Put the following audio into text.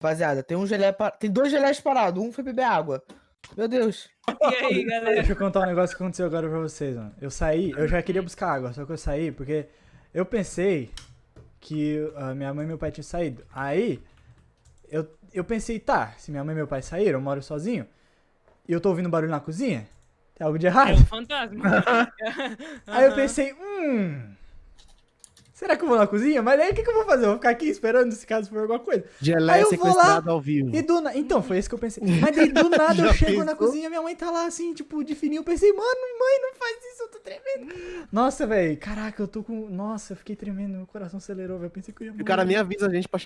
Rapaziada, tem dois geleés parados. Um foi beber água. Meu Deus. E aí, galera? Deixa eu contar um negócio que aconteceu agora pra vocês, mano. Eu saí, eu já queria buscar água, só que eu saí porque eu pensei que minha mãe e meu pai tinham saído. Aí, eu pensei, tá, se minha mãe e meu pai saíram, eu moro sozinho, e eu tô ouvindo barulho na cozinha, tem algo de É errado. um fantasma. Aí eu pensei, será que eu vou na cozinha? Mas aí o que eu vou fazer? Eu vou ficar aqui esperando se caso for alguma coisa. Aí Geleia eu vou lá sequestrada ao vivo. e então, foi isso que eu pensei. Mas daí do nada eu Já chego na pensou? cozinha, minha mãe tá lá assim, tipo, de fininho. Eu pensei, mano, mãe, não faz isso, eu tô tremendo. Nossa, velho, caraca, eu tô com. Nossa, eu fiquei tremendo, meu coração acelerou, velho. Eu pensei que eu ia morrer. O cara nem avisa a gente pra